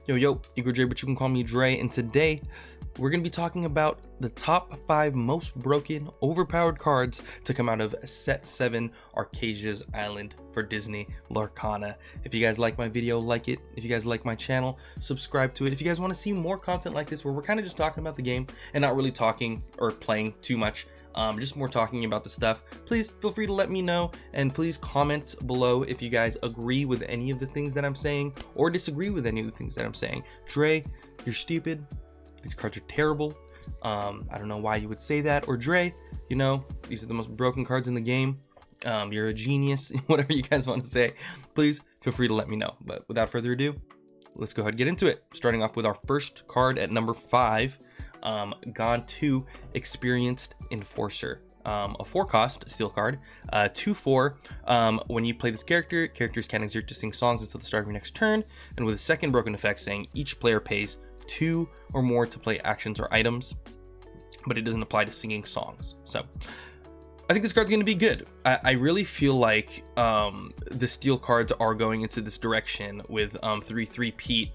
Yo, Igor J, but you can call me Dre, and today we're going to be talking about the top 5 most broken, overpowered cards to come out of Set 7 Archazia'S Island for Disney Lorcana. If you guys like my video, like it. If you guys like my channel, subscribe to it. If you guys want to see more content like this where we're kind of just talking about the game and not really talking or playing too much, just more talking about the stuff, please feel free to let me know, and please comment below if you guys agree with any of the things that I'm saying or disagree with any of the things that I'm saying. Dre, you're stupid. These cards are terrible. I don't know why you would say that. Or Dre, you know, these are the most broken cards in the game. You're a genius. Whatever you guys want to say, please feel free to let me know. But without further ado, let's go ahead and get into it. Starting off with our first card at number 5. God 2 Experienced Enforcer, a 4-cost steel card, 2/4. When you play this character, characters can exert to sing songs until the start of your next turn, and with a second broken effect saying each player pays 2 or more to play actions or items, but it doesn't apply to singing songs. So I think this card's going to be good. I really feel like the steel cards are going into this direction with 3-3-peat,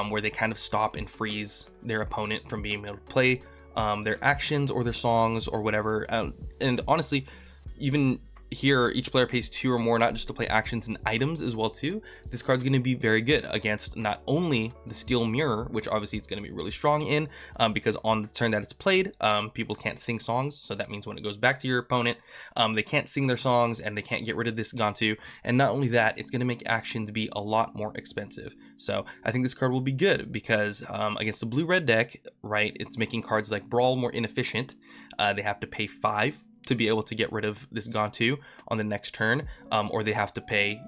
where they kind of stop and freeze their opponent from being able to play their actions or their songs or whatever. And honestly, even here, each player pays 2 or more, not just to play actions and items as well too. This card's going to be very good against not only the steel mirror, which obviously it's going to be really strong in, because on the turn that it's played, people can't sing songs. So that means when it goes back to your opponent, they can't sing their songs and they can't get rid of this Gantu. And not only that, it's going to make actions be a lot more expensive. So I think this card will be good because against the blue-red deck, right, it's making cards like Brawl more inefficient. They have to pay 5 to be able to get rid of this Gantu on the next turn, or they have to pay,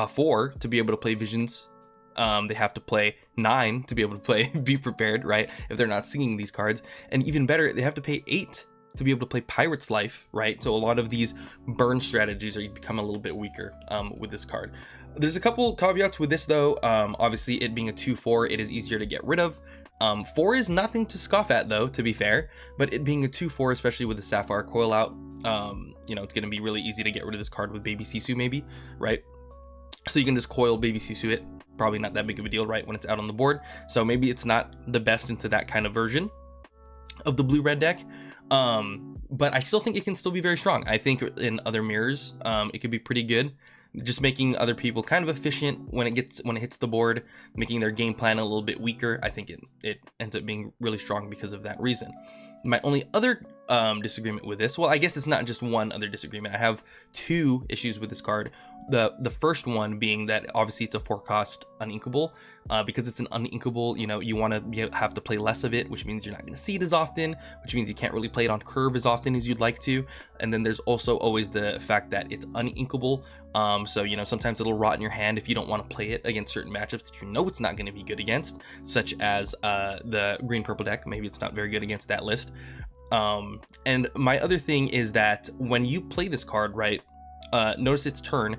4 to be able to play Visions. They have to play 9 to be able to play Be Prepared, right, if they're not singing these cards. And even better, they have to pay 8 to be able to play Pirate's Life, right? So a lot of these burn strategies are become a little bit weaker with this card. There's a couple caveats with this though. Obviously, it being a 2/4, it is easier to get rid of. 4 is nothing to scoff at though, to be fair, but it being a 2/4, especially with the Sapphire coil out, it's going to be really easy to get rid of this card with Baby Sisu maybe, right? So you can just coil Baby Sisu it, probably not that big of a deal, right, when it's out on the board. So maybe it's not the best into that kind of version of the blue-red deck, but I still think it can still be very strong. I think in other mirrors, it could be pretty good. Just making other people kind of efficient when it hits the board, making their game plan a little bit weaker. I think it ends up being really strong because of that reason. My only other disagreement with this, well, I guess it's not just one other disagreement. I have 2 issues with this card. The first one being that obviously it's a 4-cost uninkable. Because it's an uninkable, you want to have to play less of it, which means you're not going to see it as often, which means you can't really play it on curve as often as you'd like to. And then there's also always the fact that it's uninkable. So sometimes it'll rot in your hand if you don't want to play it against certain matchups that it's not going to be good against, such as the green-purple deck. Maybe it's not very good against that list. And my other thing is that when you play this card, right, notice its turn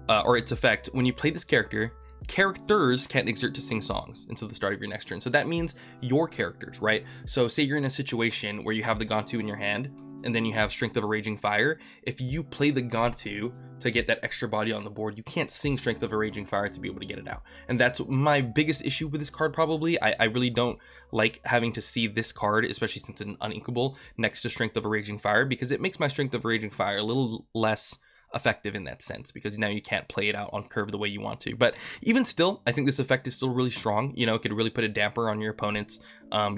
or its effect. When you play this characters can't exert to sing songs until the start of your next turn. So that means your characters, right? So say you're in a situation where you have the Gantu in your hand and then you have Strength of a Raging Fire. If you play the Gantu to get that extra body on the board, you can't sing Strength of a Raging Fire to be able to get it out. And that's my biggest issue with this card probably. I really don't like having to see this card, especially since it's an uninkable, next to Strength of a Raging Fire, because it makes my Strength of a Raging Fire a little less effective in that sense, because now you can't play it out on curve the way you want to. But even still, I think this effect is still really strong. It could really put a damper on your opponent's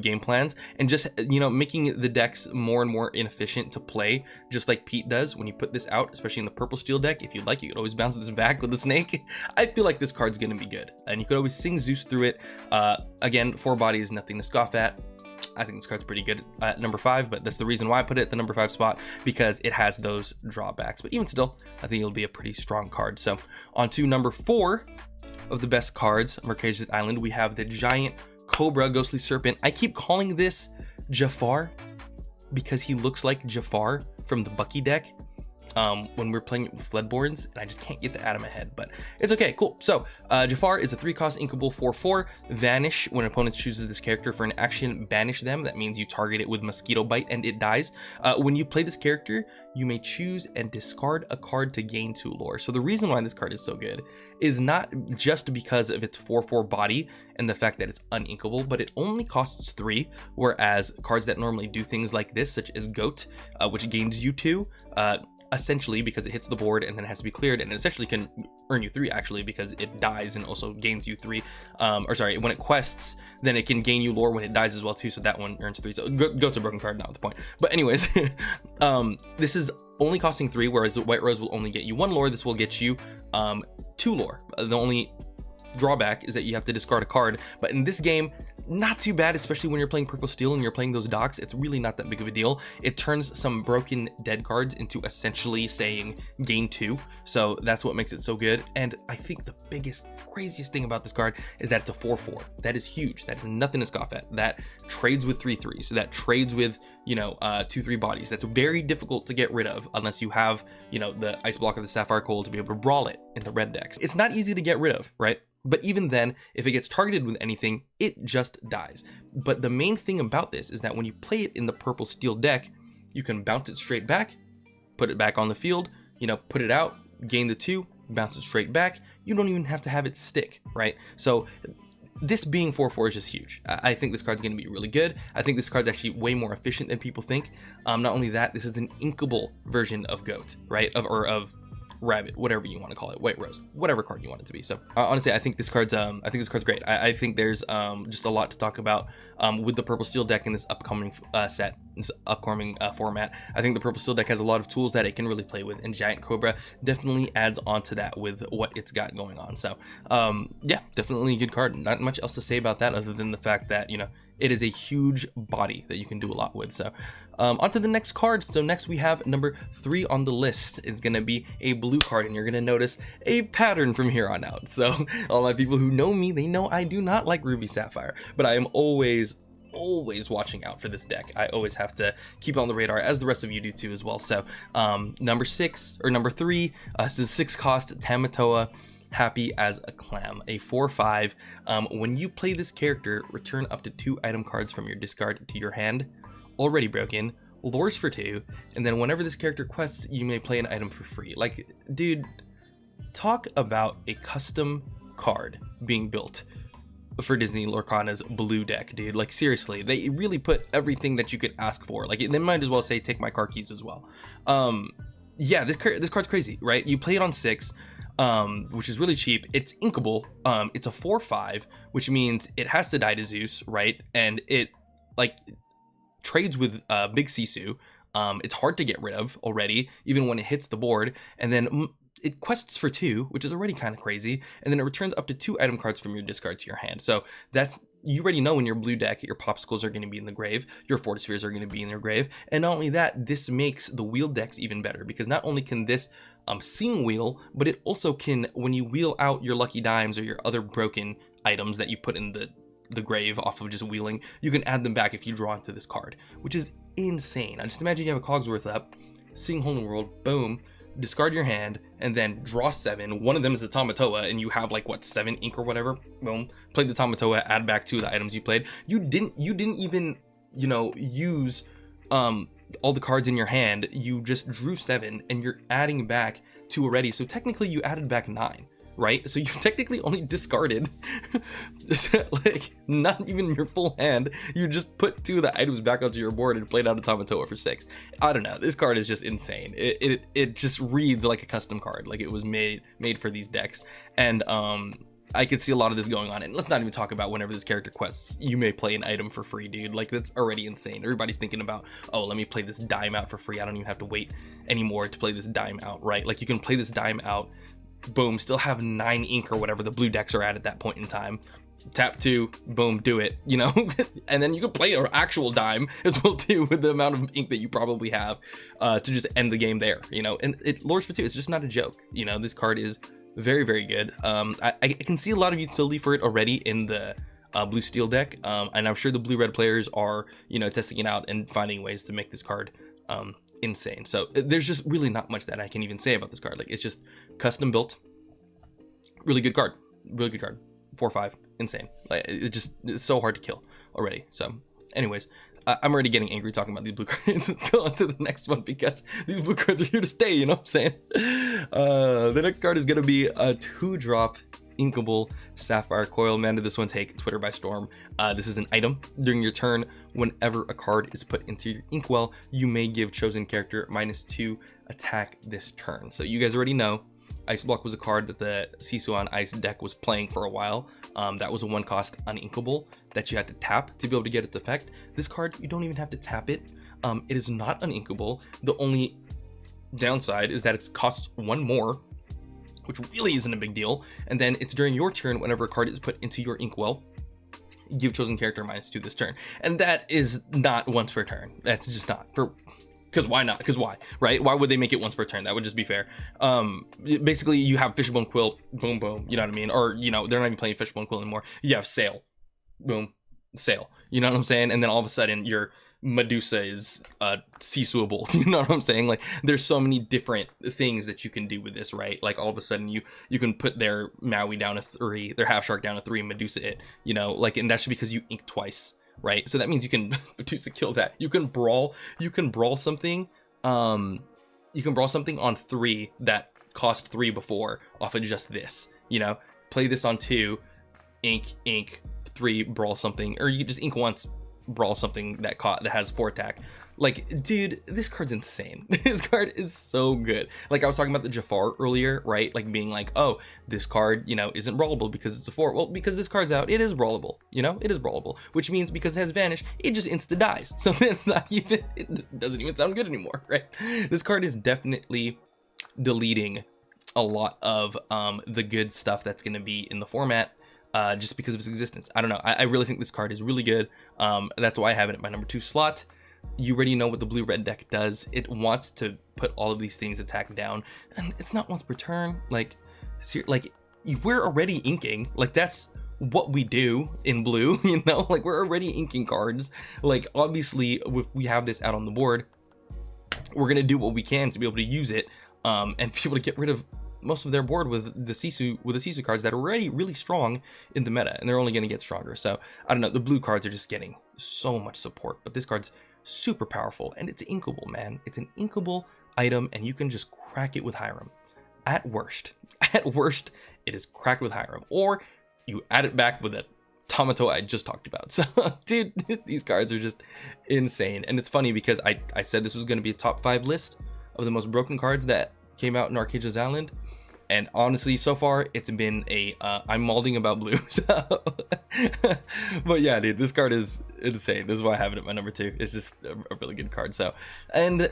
game plans, and just making the decks more and more inefficient to play, just like Pete does when you put this out, especially in the purple steel deck. If you'd like, you could always bounce this back with the snake. I feel like this card's gonna be good, and you could always sing Zeus through it. Again, 4 body is nothing to scoff at. I think this card's pretty good at number 5, but that's the reason why I put it at the number 5 spot, because it has those drawbacks. But even still, I think it'll be a pretty strong card. So on to number 4 of the best cards on Archazia'S Island, we have the Giant Cobra Ghostly Serpent. I keep calling this Jafar because he looks like Jafar from the Bucky deck. when we're playing it with Floodborns, and I just can't get that out of my head, but it's okay, cool. So Jafar is a 3-cost inkable 4/4, vanish. When an opponent chooses this character for an action, banish them. That means you target it with Mosquito Bite and it dies. When you play this character, you may choose and discard a card to gain 2 lore. So the reason why this card is so good is not just because of its 4/4 body and the fact that it's uninkable, but it only costs 3, whereas cards that normally do things like this, such as Goat, which gains you 2, essentially because it hits the board and then it has to be cleared, and it essentially can earn you 3 actually because it dies and also gains you 3, or sorry, when it quests then it can gain you lore when it dies as well too, so that one earns 3. So Goat's a broken card, not the point, but anyways. This is only costing 3, whereas the White Rose will only get you 1 lore. This will get you 2 lore. The only drawback is that you have to discard a card, but in this game, not too bad, especially when you're playing Purple Steel and you're playing those docks. It's really not that big of a deal. It turns some broken dead cards into essentially saying gain 2, so that's what makes it so good. And I think the biggest, craziest thing about this card is that it's a 4/4. That is huge. That is nothing to scoff at. That trades with 3/3, so that trades with, you know, 2/3 bodies. That's very difficult to get rid of unless you have, you know, the Ice Block of the Sapphire Coal to be able to brawl it in the red decks. It's not easy to get rid of, right? But even then, if it gets targeted with anything, it just dies. But the main thing about this is that when you play it in the Purple Steel deck, you can bounce it straight back, put it back on the field, you know, put it out, gain the 2, bounce it straight back. You don't even have to have it stick, right? So this being 4/4 is just huge. I think this card's going to be really good. I think this card's actually way more efficient than people think. Not only that, this is an inkable version of Goat, right? Of Rabbit, whatever you want to call it, White Rose, whatever card you want it to be. So honestly, I think this card's great. I think there's just a lot to talk about with the Purple Steel deck in this upcoming set, this upcoming format. I think the Purple Steel deck has a lot of tools that it can really play with, and Giant Cobra definitely adds on to that with what it's got going on. So yeah, definitely a good card. Not much else to say about that other than the fact that, you know, it is a huge body that you can do a lot with. So on to the next card. So next we have number 3 on the list. It's going to be a blue card, and you're going to notice a pattern from here on out. So all my people who know me, they know I do not like Ruby Sapphire, but I am always watching out for this deck. I always have to keep it on the radar, as the rest of you do too as well. So number 3, this is 6 cost Tamatoa, Happy as a Clam, a 4/5. When you play this character, return up to 2 item cards from your discard to your hand, already broken, lures for 2, and then whenever this character quests, you may play an item for free. Like, dude, talk about a custom card being built for Disney Lorcana's blue deck, dude. Like, seriously, they really put everything that you could ask for. Like, they might as well say take my car keys as well. Yeah, this card's crazy, right? You play it on 6, which is really cheap. It's inkable. It's a 4/5, which means it has to die to Zeus, right? And it, like, trades with Big Sisu. It's hard to get rid of already, even when it hits the board. And then it quests for 2, which is already kind of crazy. And then it returns up to 2 item cards from your discard to your hand. So that's, you already know in your blue deck, your Popsicles are going to be in the grave, your Fortispheres are going to be in your grave. And not only that, this makes the wheel decks even better, because not only can this sing wheel, but it also can, when you wheel out your Lucky Dimes or your other broken items that you put in the grave off of just wheeling, you can add them back if you draw into this card, which is insane. I just imagine you have a Cogsworth up, sing Holy World, boom, discard your hand, and then draw 7. One of them is a Tamatoa, and you have like, what, 7 ink or whatever. Boom, play the Tamatoa, add back 2 of the items you played. You didn't even, you know, use all the cards in your hand. You just drew 7, and you're adding back 2 already. So technically, you added back 9. Right? So you technically only discarded like not even your full hand. You just put 2 of the items back onto your board and played out a Tamatoa for 6. I don't know. This card is just insane. It just reads like a custom card. Like, it was made for these decks. And I could see a lot of this going on. And let's not even talk about whenever this character quests, you may play an item for free, dude. Like, that's already insane. Everybody's thinking about, oh, let me play this dime out for free. I don't even have to wait anymore to play this dime out, right? Like, you can play this dime out, boom, still have 9 ink or whatever the blue decks are at that point in time. Tap 2, boom, do it, you know. And then you can play an actual dime as well too, with the amount of ink that you probably have to just end the game there, you know. And it lures for 2. It's just not a joke, you know. This card is very, very good. I can see a lot of utility for it already in the blue steel deck, and I'm sure the blue red players are, you know, testing it out and finding ways to make this card insane. So there's just really not much that I can even say about this card. Like, it's just custom built, really good card, 4/5, insane. Like, it's so hard to kill already. So anyways, I'm already getting angry talking about these blue cards. Let's go on to the next one, because these blue cards are here to stay, you know what I'm saying? The next card is going to be a 2-drop inkable Sapphire Coil. Man, did this one take Twitter by storm. This is an item. During your turn, whenever a card is put into your inkwell, you may give chosen character -2 attack this turn. So you guys already know Ice Block was a card that the Sisu on Ice deck was playing for a while. That was a 1-cost uninkable that you had to tap to be able to get its effect. This card, you don't even have to tap it. It is not uninkable. The only downside is that it costs 1 more, which really isn't a big deal. And then it's during your turn, whenever a card is put into your inkwell, you give chosen character -2 this turn. And that is not once per turn. That's just not. Because why not? Because why, right? Why would they make it once per turn? That would just be fair. Basically, you have Fishbone Quill, boom, boom, you know what I mean? Or, you know, they're not even playing Fishbone Quill anymore. You have Sail, boom, Sail. You know what I'm saying? And then all of a sudden, your Medusa is Sisuable. You know what I'm saying? Like, there's so many different things that you can do with this, right? Like, all of a sudden, you can put their Maui down to 3, their Half Shark down to 3, Medusa it, you know? Like, and that's because you ink twice. Right, so that means you can Medusa kill that. You can brawl something. You can brawl something on 3 that cost 3 before off of just this. You know, play this on 2, ink 3, brawl something, or you just ink once, brawl something that has 4 attack. Like, dude, this card's insane. This card is so good. Like, I was talking about the Jafar earlier, right? Like, being like, oh, this card, you know, isn't brawlable because it's a 4. Well, because this card's out, it is brawlable. You know, it is brawlable, which means because it has Vanish, it just insta dies. So that's not even, it doesn't even sound good anymore, right? This card is definitely deleting a lot of the good stuff that's going to be in the format. Just because of its existence. I don't know. I really think this card is really good. That's why I have it at my number 2 slot. You already know what the blue-red deck does. It wants to put all of these things attack down, and it's not once per turn. Like we're already inking. Like, that's what we do in blue, you know? Like, we're already inking cards. Like, obviously, if we have this out on the board, we're gonna do what we can to be able to use it, and be able to get rid of most of their board with the Sisu cards that are already really strong in the meta, and they're only going to get stronger. So I don't know, the blue cards are just getting so much support, but this card's super powerful, and it's inkable, man. It's an inkable item, and you can just crack it with Hiram. At worst, it is cracked with Hiram, or you add it back with a Tomato I just talked about. So, dude, these cards are just insane. And it's funny because I said this was going to be a top 5 list of the most broken cards that came out in Archazia'S Island, and honestly, so far it's been a I'm malding about blue. So but yeah, dude, this card is insane. This is why I have it at my number 2. It's just a really good card. So, and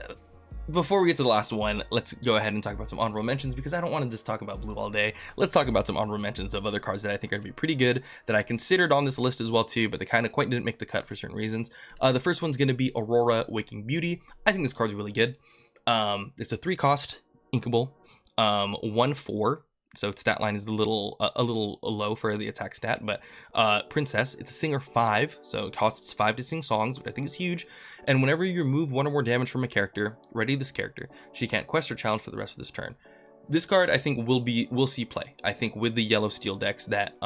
before we get to the last one, let's go ahead and talk about some honorable mentions, because I don't want to just talk about blue all day. Let's talk about some honorable mentions of other cards that I think are going to be pretty good, that I considered on this list as well too, but they kind of quite didn't make the cut for certain reasons. The first one's going to be Aurora Waking Beauty. I think this card's really good. It's a 3-cost inkable, 1/4, so its stat line is a little low for the attack stat, but Princess, it's a singer 5, so it costs 5 to sing songs, which I think is huge. And whenever you remove 1 or more damage from a character, ready this character, she can't quest or challenge for the rest of this turn. This card, I think, will see play. I think with the yellow steel decks that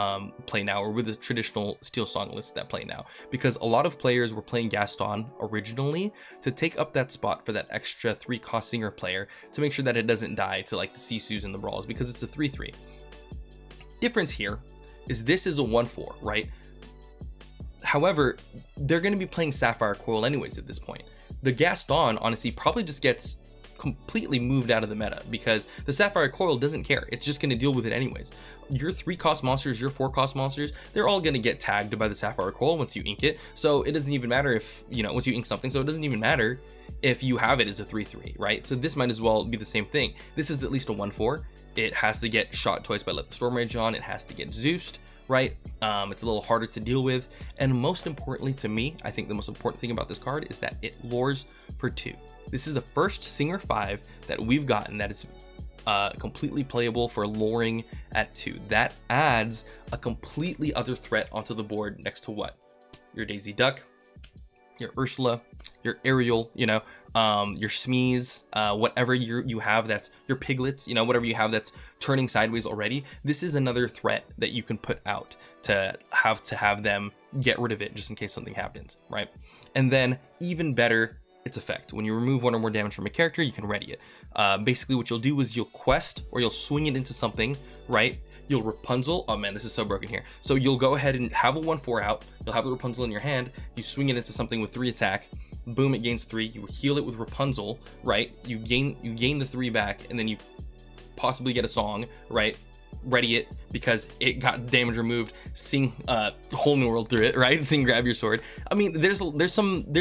play now, or with the traditional steel song lists that play now, because a lot of players were playing Gaston originally to take up that spot for that extra 3-cost singer player to make sure that it doesn't die to like the Sisus and the Brawls, because it's a 3/3. Difference here is this is a 1/4, right? However, they're going to be playing Sapphire Coil anyways at this point. The Gaston, honestly, probably just gets completely moved out of the meta, because the Sapphire Coil doesn't care. It's just going to deal with it anyways. Your 3-cost monsters, your 4-cost monsters, they're all going to get tagged by the Sapphire Coil once you ink it. So it doesn't even matter if, you know, once you ink something, so it doesn't even matter if you have it as a 3/3, right? So this might as well be the same thing. This is at least a 1/4. It has to get shot twice by Let the Storm Rage on. It has to get Zeused, right? It's a little harder to deal with. And most importantly to me, I think the most important thing about this card is that it lures for 2. This is the first Singer 5 that we've gotten that is completely playable for luring at 2. That adds a completely other threat onto the board next to what? Your Daisy Duck, your Ursula, your Ariel, you know, your Smees, whatever you have that's your Piglets, you know, whatever you have that's turning sideways already. This is another threat that you can put out to have them get rid of it just in case something happens, right? And then even better, its effect. When you remove 1 or more damage from a character, you can ready it. Basically what you'll do is you'll quest or you'll swing it into something, right? You'll Rapunzel. Oh man, this is so broken here. So you'll go ahead and have a 1/4 out. You'll have the Rapunzel in your hand. You swing it into something with 3 attack. Boom, it gains 3. You heal it with Rapunzel, right? You gain the 3 back, and then you possibly get a song, right? Ready it because it got damage removed. Sing whole new world through it, right? Sing grab your sword. I mean, there's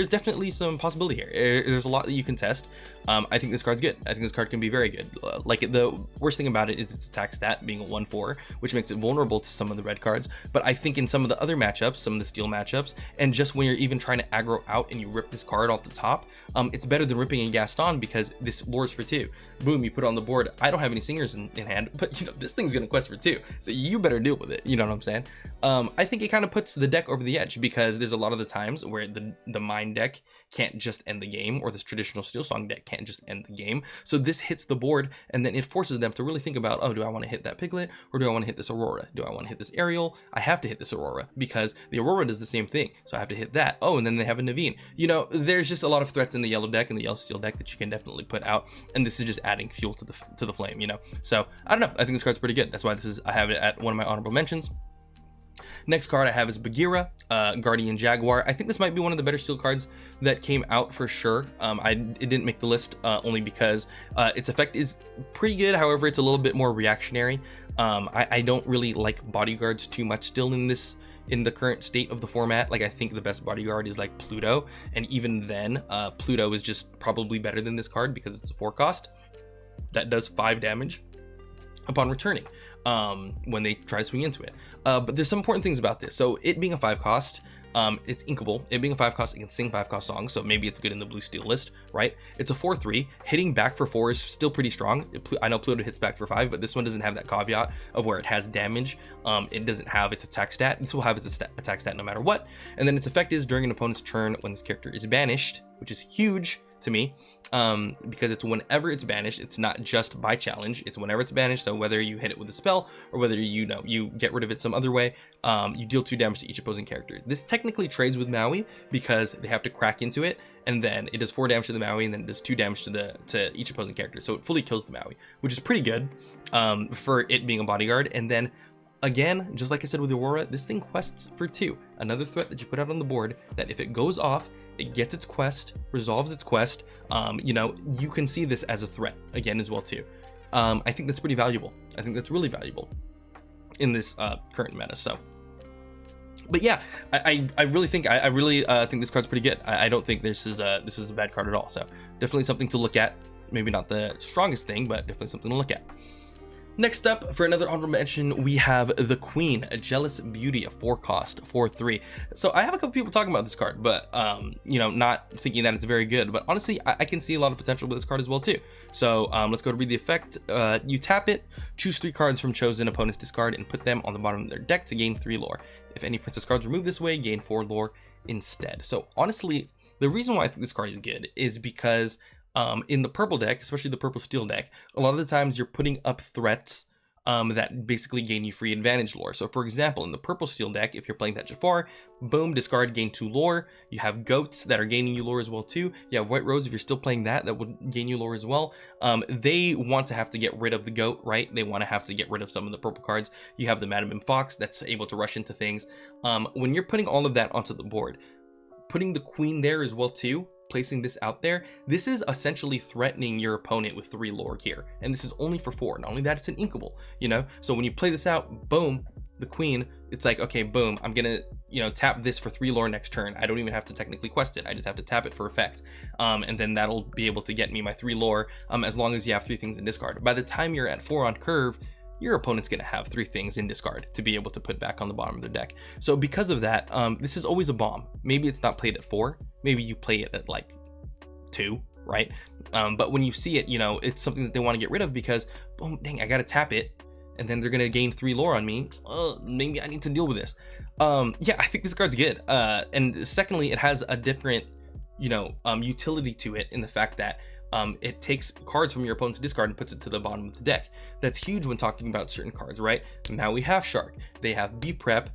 definitely some possibility here. There's a lot that you can test. I think this card's good. I think this card can be very good. Like the worst thing about it is its attack stat being a 1/4, which makes it vulnerable to some of the red cards. But I think in some of the other matchups, some of the steel matchups, and just when you're even trying to aggro out and you rip this card off the top, it's better than ripping a Gaston because this lures for 2. Boom, you put it on the board. I don't have any singers in hand, but you know this thing's gonna quest for 2, so you better deal with it. You know what I'm saying? I think it kind of puts the deck over the edge because there's a lot of the times where the mine deck can't just end the game, or this traditional steel song deck can't just end the game. So this hits the board, and then it forces them to really think about, oh, do I want to hit that Piglet, or do I want to hit this Aurora? Do I want to hit this Ariel? I have to hit this Aurora because the Aurora does the same thing, so I have to hit that. Oh, and then they have a Naveen. You know, there's just a lot of threats in the yellow deck and the yellow steel deck that you can definitely put out, and this is just adding fuel to the flame, you know. So I don't know, I think this card's pretty good. That's why I have it at one of my honorable mentions. Next card I have is Bagheera, Guardian Jaguar. I think this might be one of the better steel cards that came out for sure. It didn't make the list only because its effect is pretty good. However, it's a little bit more reactionary. I don't really like bodyguards too much still in the current state of the format. Like, I think the best bodyguard is like Pluto, and even then Pluto is just probably better than this card because it's a 4 cost that does 5 damage upon returning when they try to swing into it. But there's some important things about this. So it being a 5 cost, it's inkable. It being a 5 cost, it can sing 5 cost songs, so maybe it's good in the blue steel list, right? It's a 4/3. Hitting back for 4 is still pretty strong. I know Pluto hits back for 5, but this one doesn't have that caveat of where it has damage. It doesn't have its attack stat. This will have its attack stat no matter what. And then its effect is during an opponent's turn when this character is banished, which is huge to me, because it's whenever it's banished. It's not just by challenge, it's whenever it's banished. So whether you hit it with a spell or whether you get rid of it some other way, you deal 2 damage to each opposing character. This technically trades with Maui because they have to crack into it, and then it does 4 damage to the Maui, and then it does 2 damage to each opposing character. So it fully kills the Maui, which is pretty good for it being a bodyguard. And then again, just like I said with Aurora, this thing quests for 2. Another threat that you put out on the board that if it goes off, it gets its quest, resolves its quest. You know, you can see this as a threat again as well too. I think that's pretty valuable. I think that's really valuable in this current meta. So, but yeah, I really think think this card's pretty good. I don't think this is a bad card at all. So definitely something to look at. Maybe not the strongest thing, but definitely something to look at. Next up, for another honorable mention, we have the Queen, a Jealous Beauty, a 4 cost, 4/3. So I have a couple people talking about this card, but you know, not thinking that it's very good. But honestly, I can see a lot of potential with this card as well too. So let's go to read the effect. You tap it, choose 3 cards from chosen opponent's discard, and put them on the bottom of their deck to gain 3 lore. If any princess cards removed this way, gain 4 lore instead. So honestly, the reason why I think this card is good is because in the purple deck, especially the purple steel deck, a lot of the times you're putting up threats that basically gain you free advantage lore. So for example, in the purple steel deck, if you're playing that Jafar, boom, discard, gain 2 lore. You have goats that are gaining you lore as well too. You have White Rose, if you're still playing that would gain you lore as well. They want to have to get rid of the goat, right? They want to have to get rid of some of the purple cards. You have the Madam and Fox that's able to rush into things. When you're putting all of that onto the board, putting the Queen there as well too, placing this out there, this is essentially threatening your opponent with 3 lore here, and this is only for 4. Not only that, it's an inkable, you know. So when you play this out, boom, the Queen, it's like, okay, boom, I'm gonna, you know, tap this for 3 lore next turn. I don't even have to technically quest it, I just have to tap it for effect, and then that'll be able to get me my 3 lore, as long as you have 3 things in discard. By the time you're at 4 on curve, your opponent's going to have 3 things in discard to be able to put back on the bottom of their deck. So because of that, this is always a bomb. Maybe it's not played at 4, maybe you play it at like 2, right? But when you see it, you know, it's something that they want to get rid of because, boom, dang, I got to tap it. and then they're gonna gain 3 lore on me. Maybe I need to deal with this. Yeah, I think this card's good. And secondly, it has a different, utility to it in the fact that it takes cards from your opponent's discard and puts it to the bottom of the deck. That's huge when talking about certain cards, right? Maui Half Shark, they have B prep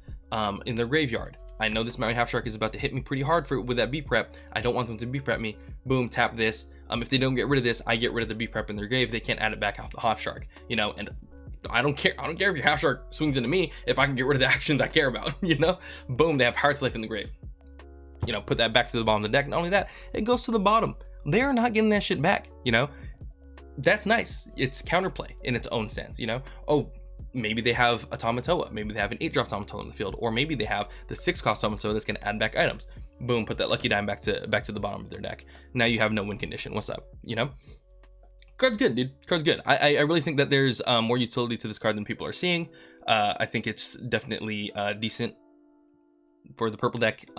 in their graveyard. I know this Maui Half Shark is about to hit me pretty hard with that B prep. I don't want them to B prep me. Boom, tap this. If they don't get rid of this, I get rid of the B prep in their grave. They can't add it back off the Half Shark, and I don't care if your Half Shark swings into me if I can get rid of the actions I care about. Boom, they have Pirate's Life in the grave. Put that back to the bottom of the deck. Not only that, it goes to the bottom. They're not getting that shit back. That's nice. It's counterplay in its own sense. Oh, maybe they have a Tamatoa, maybe they have an 8-drop Tamatoa in the field, or maybe they have the 6-cost Tamatoa that's going to add back items. Boom, put that Lucky Dime back to the bottom of their deck. Now you have no win condition. What's up? Card's good, dude. Card's good. I really think that there's more utility to this card than people are seeing. I think it's definitely decent for the purple deck.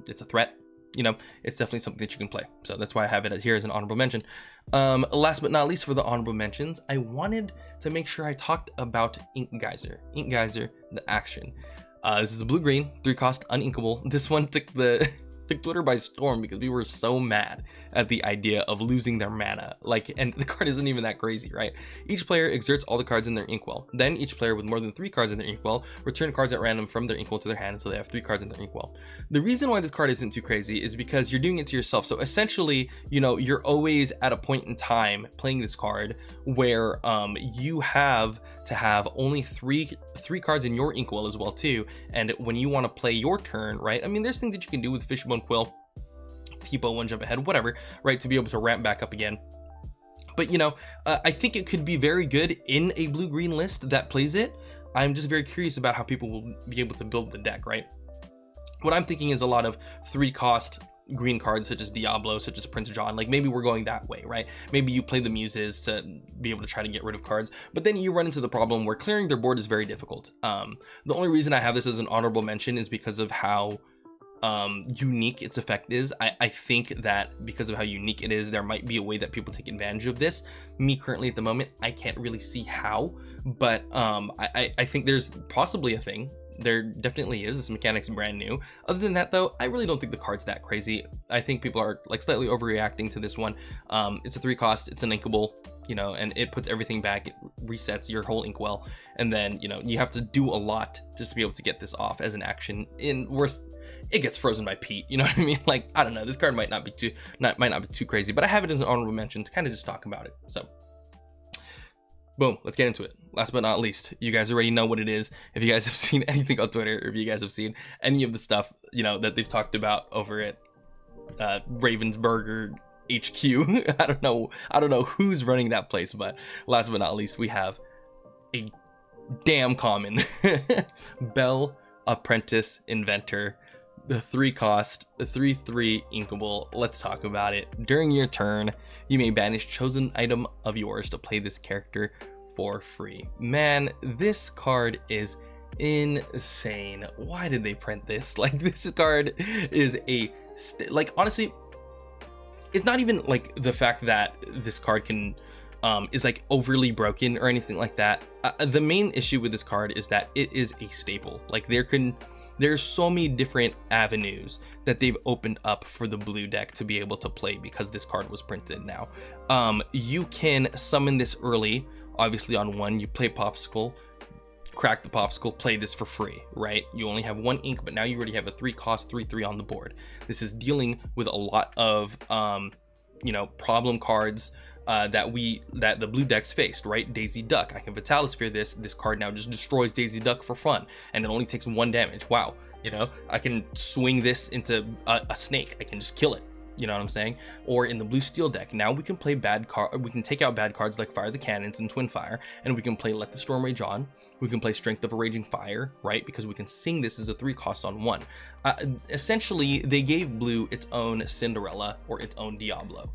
It's a threat. It's definitely something that you can play. So that's why I have it here as an honorable mention. Last but not least, for the honorable mentions, I wanted to make sure I talked about Ink Geyser. Ink Geyser, the action. This is a blue-green, 3-cost, uninkable. This one took Twitter by storm because we were so mad at the idea of losing their mana. And the card isn't even that crazy, right? Each player exerts all the cards in their inkwell. Then each player with more than 3 cards in their inkwell return cards at random from their inkwell to their hand until they have 3 cards in their inkwell. The reason why this card isn't too crazy is because you're doing it to yourself. So essentially, you're always at a point in time playing this card where you have to have only three cards in your inkwell as well too. And when you want to play your turn, right? There's things that you can do with Fishbone Quill, Tipo, one jump ahead, whatever, right, to be able to ramp back up again. But I think it could be very good in a blue-green list that plays it. I'm just very curious about how people will be able to build the deck, right? What I'm thinking is a lot of 3-cost green cards such as Diablo, such as Prince John. Maybe we're going that way, right? Maybe you play the Muses to be able to try to get rid of cards, but then you run into the problem where clearing their board is very difficult. The only reason I have this as an honorable mention is because of how unique its effect is. I think that because of how unique it is, there might be a way that people take advantage of this. Me currently at the moment, I can't really see how, but I think there's possibly a thing. There definitely is. This mechanic's brand new. Other than that though, I really don't think the card's that crazy. I think people are slightly overreacting to this one. It's a 3-cost, it's an inkable, and it puts everything back. It resets your whole inkwell, and then you have to do a lot just to be able to get this off as an action. In worst, it gets frozen by Pete. You know what I mean? I don't know. This card might not be too crazy, but I have it as an honorable mention to kind of just talk about it. So boom, let's get into it. Last but not least, you guys already know what it is. If you guys have seen anything on Twitter, or if you guys have seen any of the stuff, that they've talked about over at Ravensburger HQ, I don't know who's running that place, but last but not least, we have a damn common Bell Apprentice Inventor, the 3-cost, the 3/3 inkable. Let's talk about it. During your turn, you may banish chosen item of yours to play this character for free. Man, this card is insane. Why did they print this? This card is honestly, it's not even the fact that this card can is overly broken or anything like that. The main issue with this card is that it is a staple. There's so many different avenues that they've opened up for the blue deck to be able to play because this card was printed now. You can summon this early, obviously on 1, you play Popsicle, crack the Popsicle, play this for free, right? You only have 1 ink, but now you already have a 3-cost 3/3 on the board. This is dealing with a lot of, problem cards that the blue decks faced, right? Daisy Duck. I can Vitalisphere this card now just destroys Daisy Duck for fun, and it only takes 1 damage. Wow, I can swing this into a snake. I can just kill it. You know what I'm saying? Or in the blue steel deck, now we can play we can take out bad cards like Fire the Cannons and Twin Fire, and we can play Let the Storm Rage On. We can play Strength of a Raging Fire, right? Because we can sing this as a 3-cost on 1. Essentially, they gave blue its own Cinderella or its own Diablo,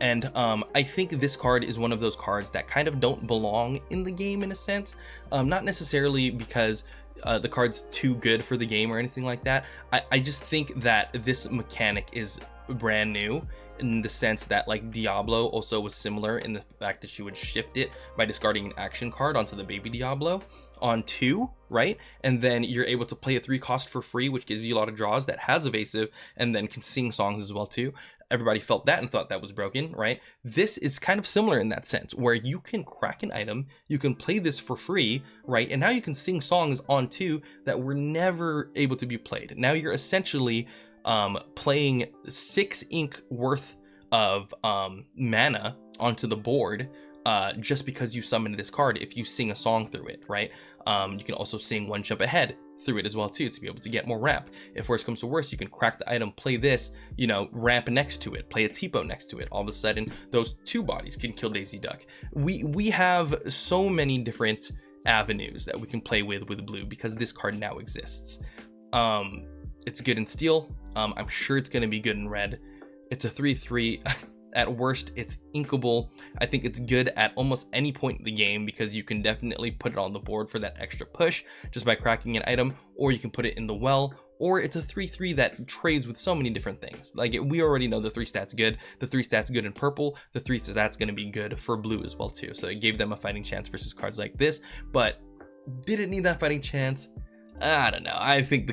And I think this card is one of those cards that kind of don't belong in the game in a sense. Not necessarily because the card's too good for the game or anything like that. I just think that this mechanic is brand new, in the sense that like Diablo also was similar in the fact that she would shift it by discarding an action card onto the baby Diablo on 2, right? And then you're able to play a 3 cost for free, which gives you a lot of draws, that has evasive and then can sing songs as well too. Everybody felt that and thought that was broken, right? This is kind of similar in that sense, where you can crack an item, you can play this for free, right? And now you can sing songs on 2 that were never able to be played. Now you're essentially playing 6 ink worth of mana onto the board just because you summoned this card if you sing a song through it, right? You can also sing One Jump Ahead through it as well too, to be able to get more ramp. If worse comes to worse, you can crack the item, play this, you know, ramp next to it, play a Tipo next to it. All of a sudden those 2 bodies can kill Daisy Duck. We have so many different avenues that we can play with blue because this card now exists. It's good in steel. I'm sure it's going to be good in red. It's a 3/3. At worst, it's inkable. I think it's good at almost any point in the game because you can definitely put it on the board for that extra push just by cracking an item, or you can put it in the well, or it's a 3/3 that trades with so many different things. Like, we already know the 3 stats good. The 3 stats good in purple. The 3 stats going to be good for blue as well too. So it gave them a fighting chance versus cards like this. But did it need that fighting chance? I don't know. I think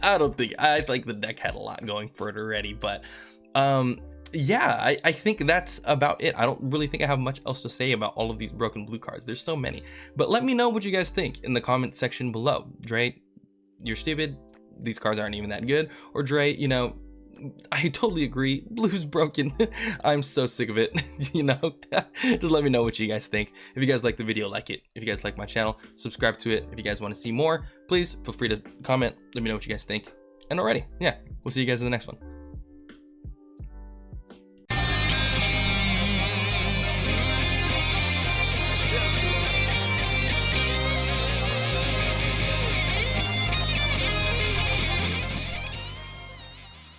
I think the deck had a lot going for it already. But yeah, I think that's about it. I don't really think I have much else to say about all of these broken blue cards. There's so many. But let me know what you guys think in the comment section below. Dre, you're stupid. These cards aren't even that good. Or Dre, you know, I totally agree. Blue's broken. I'm so sick of it. You know, just let me know what you guys think. If you guys like the video, like it. If you guys like my channel, subscribe to it. If you guys want to see more, please feel free to comment. Let me know what you guys think. And already, yeah, we'll see you guys in the next one.